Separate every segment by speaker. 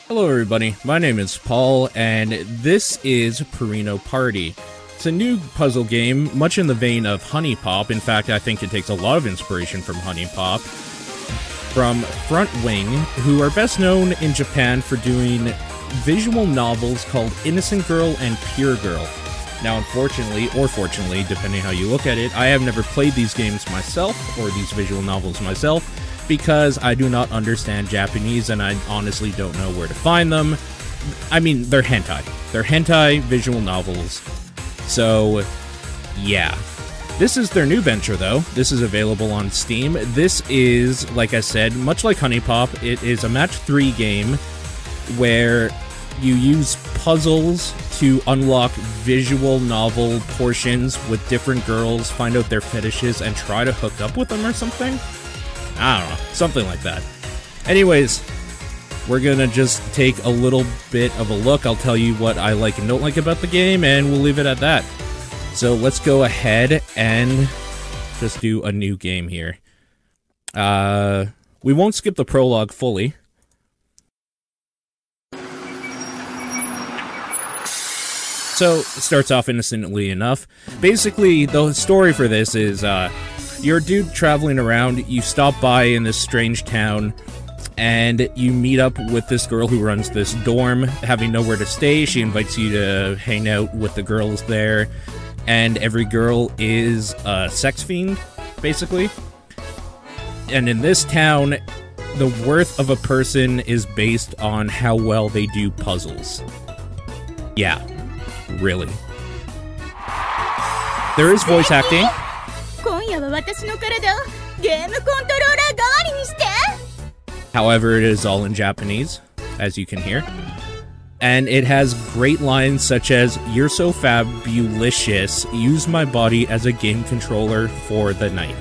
Speaker 1: Hello everybody, my name is Paul, and this is Purino Party. It's a new puzzle game, much in the vein of Huniepop. In fact, I think it takes a lot of inspiration from Huniepop. From Front Wing, who are best known in Japan for doing visual novels called Innocent Girl and Pure Girl. Now, unfortunately, or fortunately, depending how you look at it, I have never played these games myself, or these visual novels myself, because I do not understand Japanese and I honestly don't know where to find them. I mean, they're hentai. They're hentai visual novels. So, yeah. This is their new venture, though. This is available on Steam. This is, like I said, much like Huniepop, it is a match 3 game where you use puzzles to unlock visual novel portions with different girls, find out their fetishes, and try to hook up with them or something? I don't know, something like that. Anyways, we're gonna just take a little bit of a look. I'll tell you what I like and don't like about the game, and we'll leave it at that. So let's go ahead and just do a new game here. We won't skip the prologue fully. So, it starts off innocently enough. Basically, the story for this is, you're a dude traveling around, you stop by in this strange town, and you meet up with this girl who runs this dorm, having nowhere to stay. She invites you to hang out with the girls there, and every girl is a sex fiend, basically. And in this town, the worth of a person is based on how well they do puzzles. Yeah, really. There is voice acting. However, it is all in Japanese, as you can hear. And it has great lines such as, "You're so fabulicious, use my body as a game controller for the night."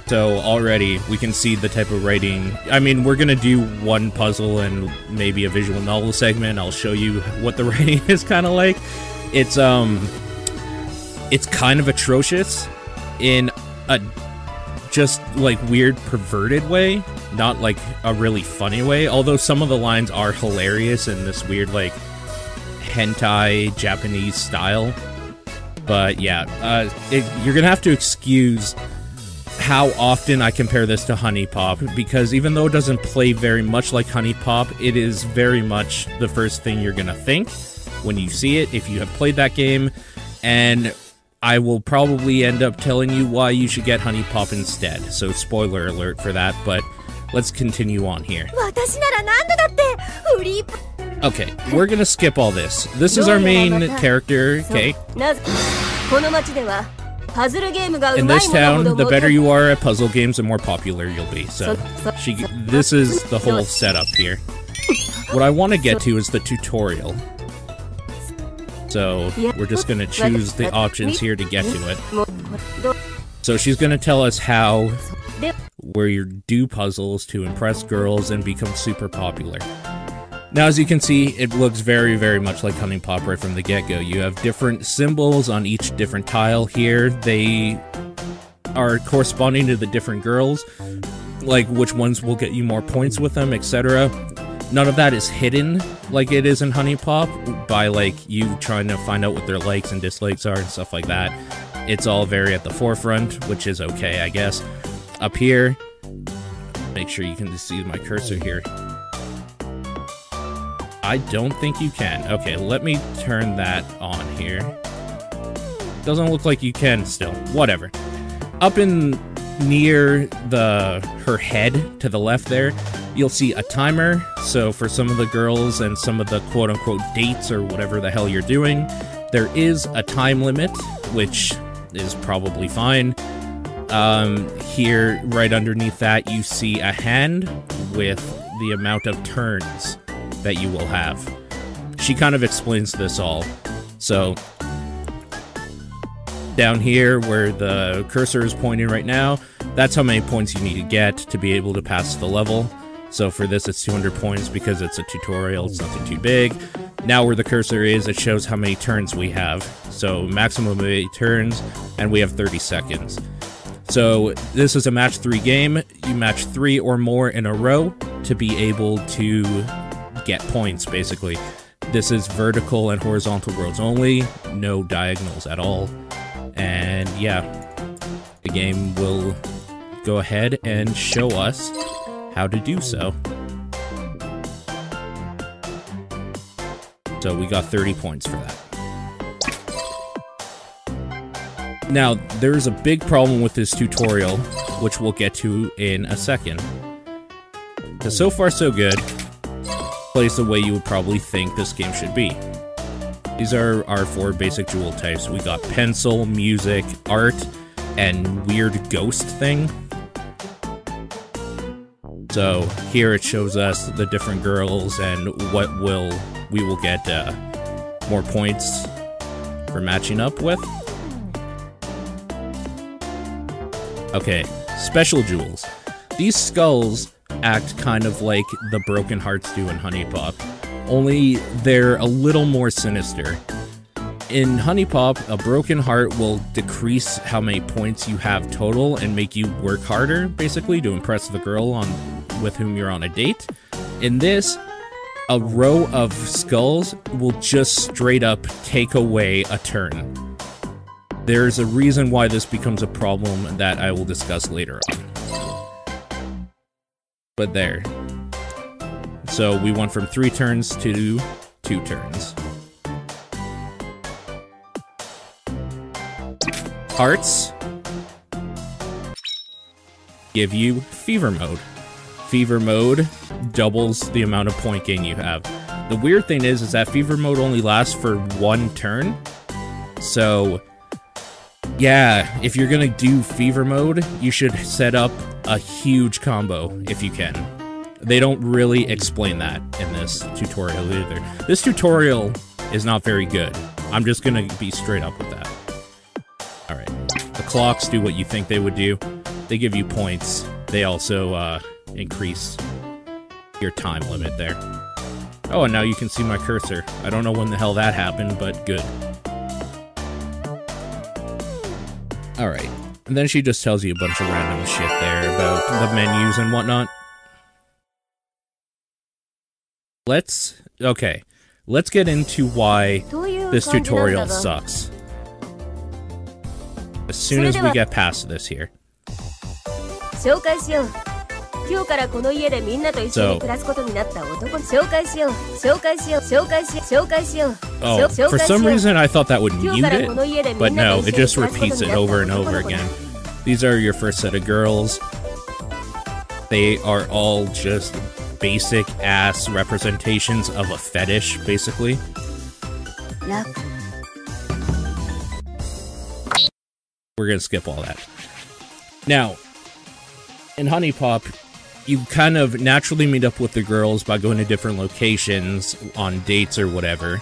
Speaker 1: So already, we can see the type of writing. I mean, we're gonna do one puzzle and maybe a visual novel segment. I'll show you what the writing is kind of like. It's kind of atrocious in a just, like, weird, perverted way. Not, like, a really funny way. Although some of the lines are hilarious in this weird, like, hentai Japanese style. But, yeah, you're gonna have to excuse how often I compare this to Huniepop, because even though it doesn't play very much like Huniepop, it is very much the first thing you're gonna think when you see it, if you have played that game, and I will probably end up telling you why you should get Huniepop instead, so spoiler alert for that, but let's continue on here. Okay, we're gonna skip all this. This is our main character, Kay. In this town, the better you are at puzzle games, the more popular you'll be, so this is the whole setup here. What I want to get to is the tutorial. So, we're just gonna choose the options here to get to it. So she's gonna tell us how we do puzzles to impress girls and become super popular. Now, as you can see, it looks very, very much like Huniepop right from the get-go. You have different symbols on each different tile here. They are corresponding to the different girls, like which ones will get you more points with them, etc. None of that is hidden like it is in Huniepop by, like, you trying to find out what their likes and dislikes are and stuff like that. It's all very at the forefront, which is okay, I guess. Up here, make sure you can see my cursor here. I don't think you can. Okay, let me turn that on here. Doesn't look like you can still. Whatever. Up in near her head to the left there, you'll see a timer. So for some of the girls and some of the quote-unquote dates or whatever the hell you're doing, there is a time limit, which is probably fine. Here, right underneath that, you see a hand with the amount of turns that you will have. She kind of explains this all. So, down here where the cursor is pointing right now, that's how many points you need to get to be able to pass the level. So for this, it's 200 points because it's a tutorial, it's nothing too big. Now where the cursor is, it shows how many turns we have. So maximum of 8 turns, and we have 30 seconds. So this is a match 3 game. You match 3 or more in a row to be able to get points, basically. This is vertical and horizontal worlds only, no diagonals at all. And yeah, the game will go ahead and show us how to do so. So we got 30 points for that. Now, there's a big problem with this tutorial, which we'll get to in a second. Because so far so good, plays the way you would probably think this game should be. These are our 4 basic jewel types. We got pencil, music, art, and weird ghost thing. So here it shows us the different girls and what we will get more points for matching up with. Okay, special jewels. These skulls act kind of like the broken hearts do in Huniepop, only they're a little more sinister. In Huniepop, a broken heart will decrease how many points you have total and make you work harder, basically, to impress the girl with whom you're on a date. In this, a row of skulls will just straight up take away a turn. There's a reason why this becomes a problem that I will discuss later on. But there. So we went from 3 turns to 2 turns. Hearts give you Fever Mode. Fever Mode doubles the amount of point gain you have. The weird thing is that Fever Mode only lasts for 1 turn. So yeah, if you're gonna do Fever Mode, you should set up a huge combo if you can. They don't really explain that in this tutorial either. This tutorial is not very good. I'm just gonna be straight up with that. Alright, the clocks do what you think they would do. They give you points. They also increase your time limit there. Oh, and now you can see my cursor. I don't know when the hell that happened, but good. Alright, and then she just tells you a bunch of random shit there about the menus and whatnot. Let's get into why this tutorial sucks. As soon as we get past this here. So, for some reason I thought that would mute it, but no, it just repeats it over and over again. These are your first set of girls. They are all just basic ass representations of a fetish, basically. We're gonna skip all that. Now, in Huniepop, you kind of naturally meet up with the girls by going to different locations on dates or whatever,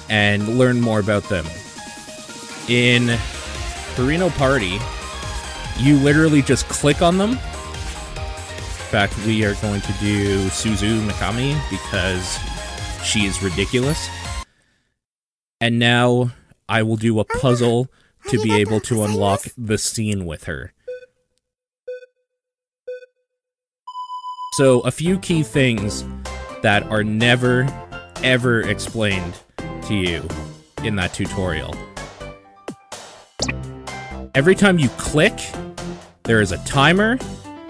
Speaker 1: and learn more about them. In Purino Party, you literally just click on them. In fact, we are going to do Suzu Mikami because she is ridiculous. And now I will do a puzzle to be able to unlock the scene with her. So, a few key things that are never, ever explained to you in that tutorial. Every time you click, there is a timer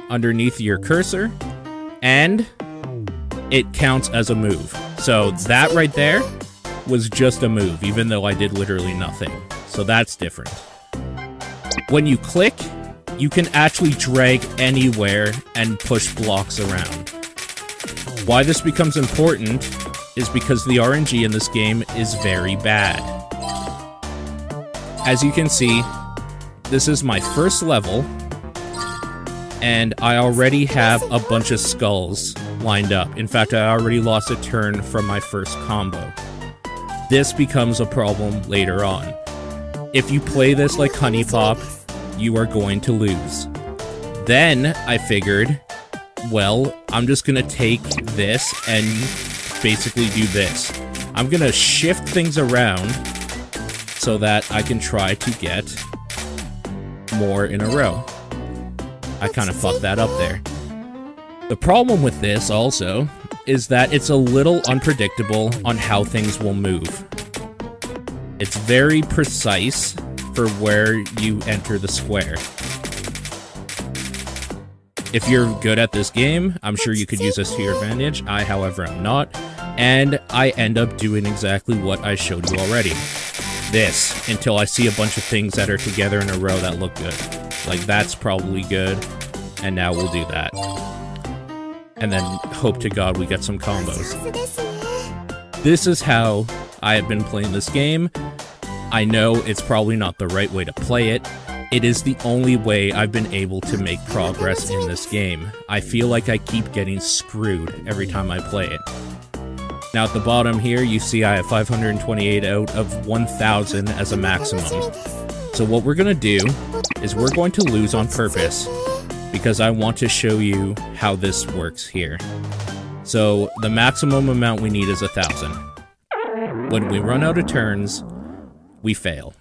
Speaker 1: underneath your cursor, and it counts as a move. So, that right there was just a move, even though I did literally nothing. So that's different. When you click, you can actually drag anywhere and push blocks around. Why this becomes important is because the RNG in this game is very bad. As you can see, this is my first level, and I already have a bunch of skulls lined up. In fact, I already lost a turn from my first combo. This becomes a problem later on. If you play this like Huniepop, you are going to lose. Then I figured, well, I'm just gonna take this and basically do this. I'm gonna shift things around so that I can try to get more in a row. I kind of fucked that up there. The problem with this also is that it's a little unpredictable on how things will move. It's very precise for where you enter the square. If you're good at this game, I'm sure you could use this to your advantage. I, however, am not. And I end up doing exactly what I showed you already. This, until I see a bunch of things that are together in a row that look good. Like, that's probably good. And now we'll do that. And then hope to God we get some combos. This is how I have been playing this game. I know it's probably not the right way to play it. It is the only way I've been able to make progress in this game. I feel like I keep getting screwed every time I play it. Now at the bottom here, you see I have 528 out of 1,000 as a maximum. So what we're gonna do is we're going to lose on purpose, because I want to show you how this works here. So the maximum amount we need is 1,000. When we run out of turns, we fail.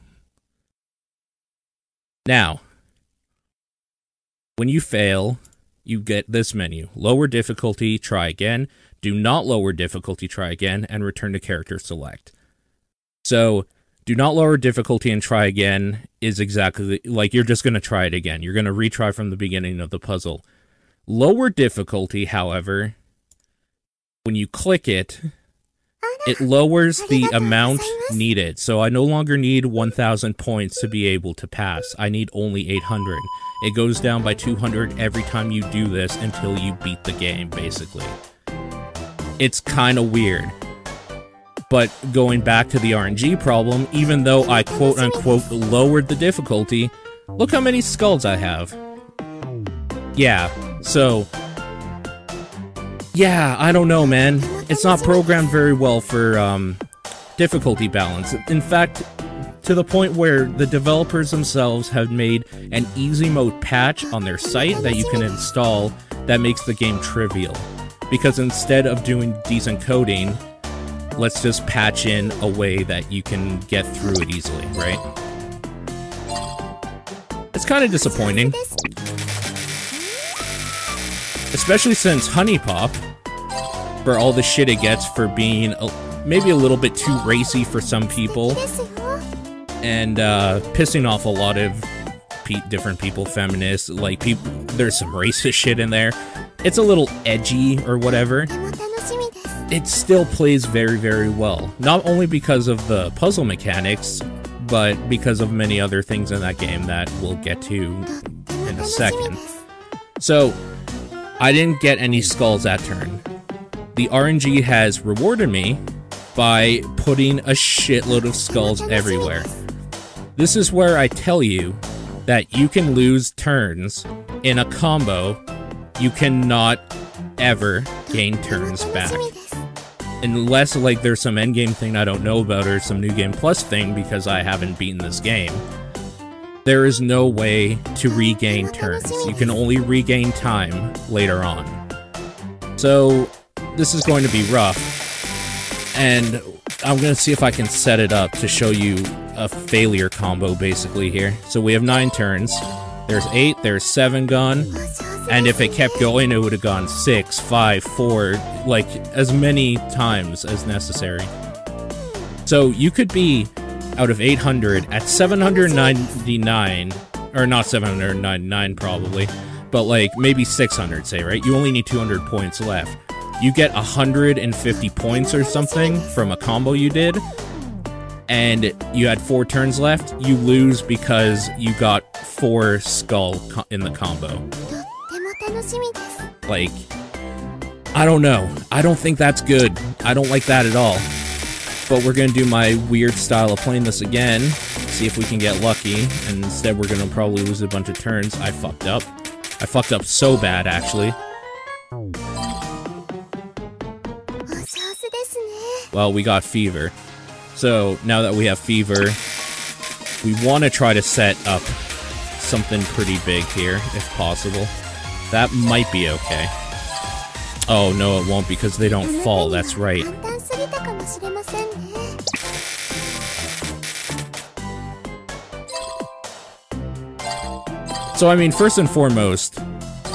Speaker 1: Now, when you fail, you get this menu. Lower difficulty, try again. Do not lower difficulty, try again, and return to character select. So, do not lower difficulty and try again is exactly like you're just going to try it again. You're going to retry from the beginning of the puzzle. Lower difficulty, however, when you click it, it lowers the amount needed. So I no longer need 1,000 points to be able to pass. I need only 800. It goes down by 200 every time you do this until you beat the game, basically. It's kind of weird. But going back to the RNG problem, even though I quote-unquote lowered the difficulty, look how many skulls I have. Yeah, so... yeah, I don't know, man. It's not programmed very well for difficulty balance. In fact, to the point where the developers themselves have made an easy mode patch on their site that you can install that makes the game trivial. Because instead of doing decent coding, let's just patch in a way that you can get through it easily, right? It's kind of disappointing. Especially since Huniepop, for all the shit it gets for being maybe a little bit too racy for some people, and pissing off a lot of different people, feminists, like there's some racist shit in there. It's a little edgy or whatever. It still plays very, very well. Not only because of the puzzle mechanics, but because of many other things in that game that we'll get to in a second. So, I didn't get any skulls that turn. The RNG has rewarded me by putting a shitload of skulls everywhere. This is where I tell you that you can lose turns in a combo. You cannot ever gain turns back. Unless, like, there's some endgame thing I don't know about or some New Game Plus thing because I haven't beaten this game. There is no way to regain turns. You can only regain time later on. So, this is going to be rough. And I'm going to see if I can set it up to show you a failure combo, basically, here. So we have 9 turns. There's 8, there's 7 gone. And if it kept going, it would have gone 6, 5, 4, like, as many times as necessary. So you could be, out of 800, at 799, or not 799 probably, but like, maybe 600, say, right? You only need 200 points left. You get 150 points or something from a combo you did, and you had 4 turns left, you lose because you got 4 skull in the combo. Like, I don't know. I don't think that's good. I don't like that at all. But we're gonna do my weird style of playing this again, see if we can get lucky, and instead we're gonna probably lose a bunch of turns. I fucked up. I fucked up so bad, actually. Well, we got fever. So, now that we have fever, we want to try to set up something pretty big here, if possible. That might be okay. Oh, no, it won't, because they don't fall, that's right. So, I mean, first and foremost,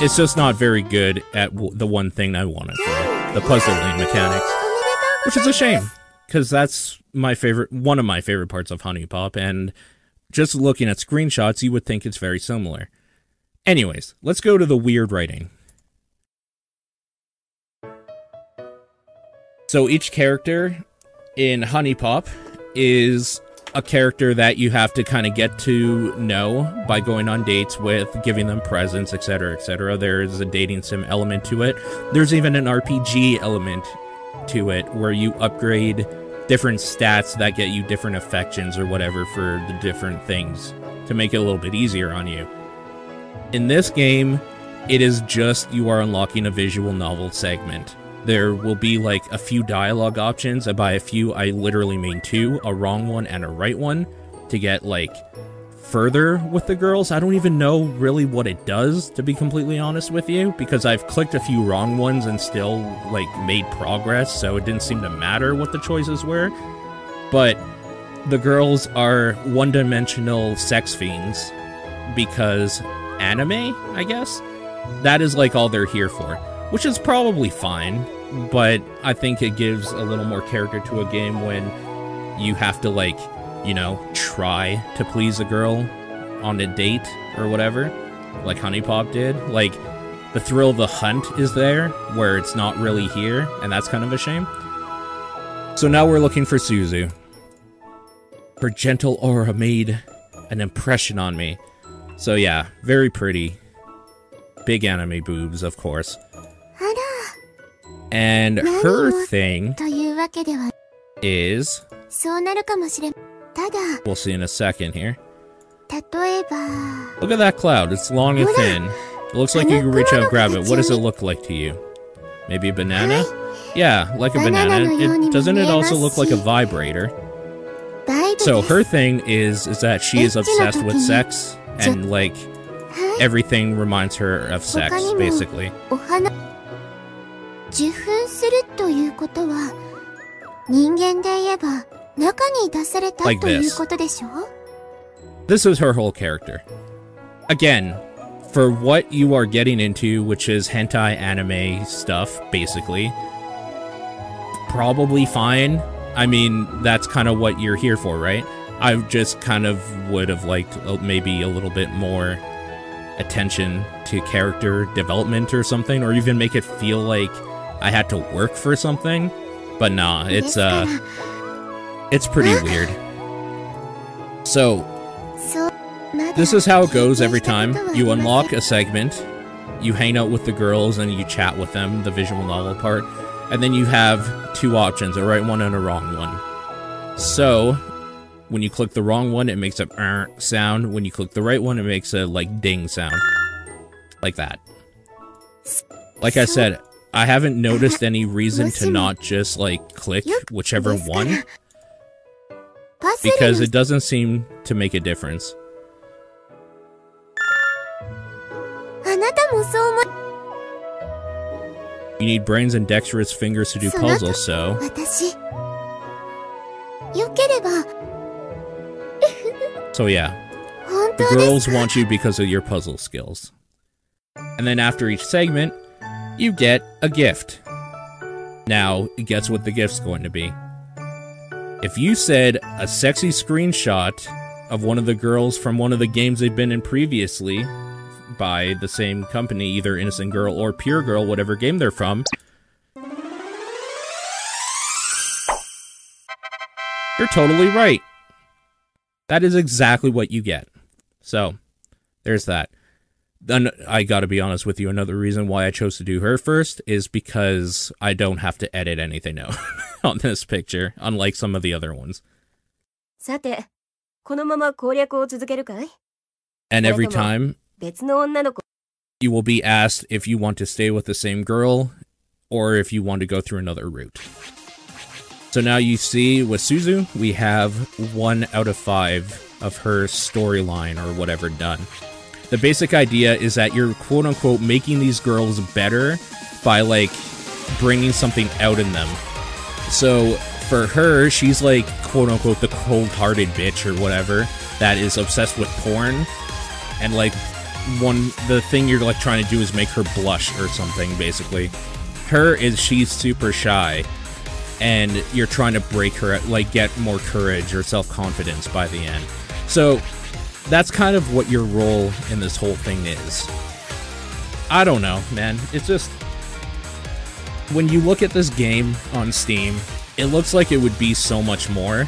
Speaker 1: it's just not very good at the one thing I want it for. the puzzling mechanics. Which is a shame, because that's one of my favorite parts of Huniepop, and just looking at screenshots, you would think it's very similar. Anyways, let's go to the weird writing. So each character in Huniepop is a character that you have to kind of get to know by going on dates with, giving them presents, etc., etc. There's a dating sim element to it. There's even an RPG element to it, where you upgrade different stats that get you different affections or whatever for the different things to make it a little bit easier on you. In this game, it is just you are unlocking a visual novel segment. There will be like a few dialogue options, and by a few, I literally mean two, a wrong one and a right one, to get like further with the girls. I don't even know really what it does, to be completely honest with you, because I've clicked a few wrong ones and still like made progress, so it didn't seem to matter what the choices were. But the girls are one-dimensional sex fiends because anime, I guess? That is like all they're here for. Which is probably fine, but I think it gives a little more character to a game when you have to, like, you know, try to please a girl on a date or whatever, like Huniepop did. Like, the thrill of the hunt is there, where it's not really here, and that's kind of a shame. So now we're looking for Suzu. Her gentle aura made an impression on me. So yeah, very pretty. Big anime boobs, of course. And her thing is... We'll see in a second here. Look at that cloud, it's long and thin. It looks like you can reach out and grab it. What does it look like to you? Maybe a banana? Yeah, like a banana. Doesn't it also look like a vibrator? So her thing is that she is obsessed with sex, and like, everything reminds her of sex, basically. Like this. This is her whole character. Again, for what you are getting into, which is hentai anime stuff, basically, probably fine. I mean, that's kind of what you're here for, right? I just kind of would have liked maybe a little bit more attention to character development or something, or even make it feel like I had to work for something. But nah, it's pretty weird. So, this is how it goes every time. You unlock a segment, you hang out with the girls and you chat with them, the visual novel part, and then you have two options, a right one and a wrong one. So, when you click the wrong one, it makes a sound. When you click the right one, it makes a, like, ding sound. Like that. Like I said, I haven't noticed any reason to not just, like, click whichever one, because it doesn't seem to make a difference. You need brains and dexterous fingers to do puzzles, so... So yeah, the girls want you because of your puzzle skills. And then after each segment, you get a gift. Now, guess what the gift's going to be. If you said a sexy screenshot of one of the girls from one of the games they've been in previously by the same company, either Innocent Girl or Pure Girl, whatever game they're from, you're totally right. That is exactly what you get. So, there's that. Then I gotta be honest with you, another reason why I chose to do her first is because I don't have to edit anything out on this picture, unlike some of the other ones. And every time, you will be asked if you want to stay with the same girl, or if you want to go through another route. So now you see, with Suzu, we have 1 out of 5 of her storyline, or whatever, done. The basic idea is that you're, quote-unquote, making these girls better by, like, bringing something out in them. So, for her, she's, like, quote-unquote, the cold-hearted bitch, or whatever, that is obsessed with porn, and, like, the thing you're, like, trying to do is make her blush, or something, basically. her is she's super shy, and you're trying to break her, like, get more courage or self-confidence by the end. So that's kind of what your role in this whole thing is. I don't know, man. It's just, when you look at this game on Steam, it looks like it would be so much more.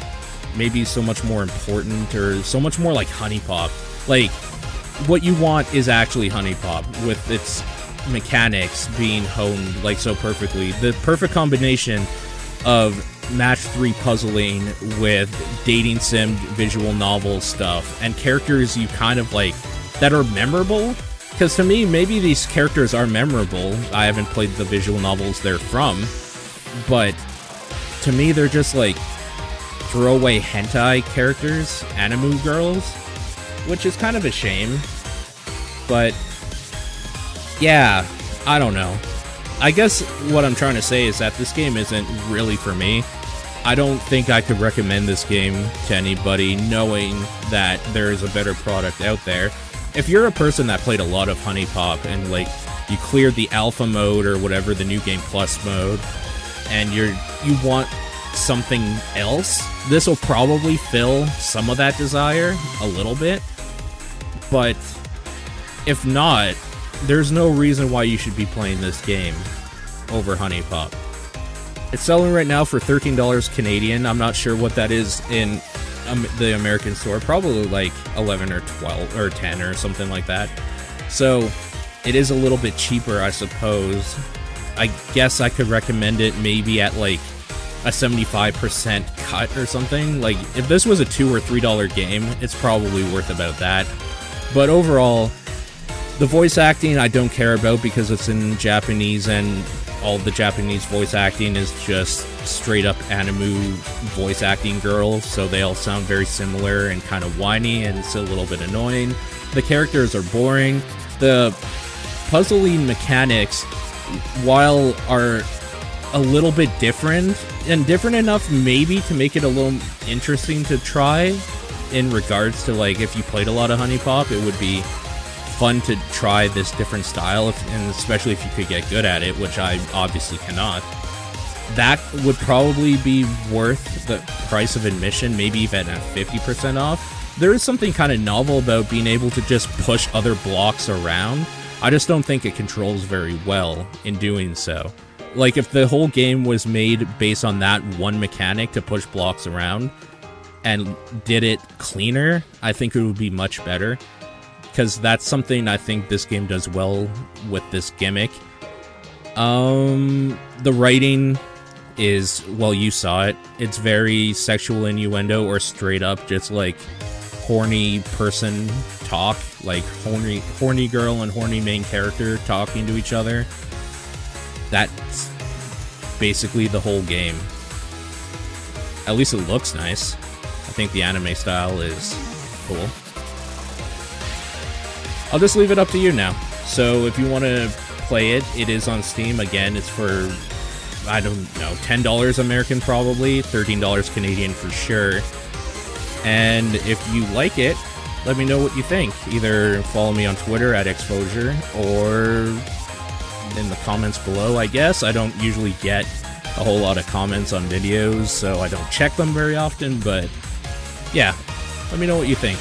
Speaker 1: Maybe so much more important, or so much more like Huniepop. Like, what you want is actually Huniepop, with its mechanics being honed, like, so perfectly. The perfect combination of match 3 puzzling with dating sim visual novel stuff, and characters you kind of like, that are memorable. Because to me, maybe these characters are memorable. I haven't played the visual novels they're from, but to me, they're just like throwaway hentai characters, anime girls, which is kind of a shame. But yeah, I don't know. I guess what I'm trying to say is that this game isn't really for me. I don't think I could recommend this game to anybody, knowing that there is a better product out there. If you're a person that played a lot of Huniepop and, like, you cleared the alpha mode or whatever, the new game plus mode, and you want something else, this will probably fill some of that desire a little bit. But if not, there's no reason why you should be playing this game over Huniepop. It's selling right now for $13 Canadian. I'm not sure what that is in the American store. Probably like 11 or 12 or 10 or something like that. So it is a little bit cheaper, I suppose. I guess I could recommend it maybe at like a 75% cut or something. Like, if this was a $2 or $3 game, it's probably worth about that. But overall, the voice acting I don't care about, because it's in Japanese, and all the Japanese voice acting is just straight up anime voice acting girls, so they all sound very similar and kind of whiny, and it's a little bit annoying. The characters are boring. The puzzling mechanics, while are a little bit different, and different enough maybe to make it a little interesting to try, in regards to, like, if you played a lot of Huniepop, it would be fun to try this different style, and especially if you could get good at it, which I obviously cannot. That would probably be worth the price of admission, maybe even at 50% off. There is something kind of novel about being able to just push other blocks around. I just don't think it controls very well in doing so. Like, if the whole game was made based on that one mechanic to push blocks around, and did it cleaner, I think it would be much better. Because that's something I think this game does well with this gimmick. The writing is, well, you saw it. It's very sexual innuendo, or straight up just like horny person talk. Like horny girl and horny main character talking to each other. That's basically the whole game. At least it looks nice. I think the anime style is cool. I'll just leave it up to you now. So if you want to play it, it is on Steam. Again, it's for, I don't know, $10 American probably, $13 Canadian for sure. And if you like it, let me know what you think. Either follow me on Twitter at Exposure, or in the comments below, I guess. I don't usually get a whole lot of comments on videos, so I don't check them very often, but yeah, let me know what you think.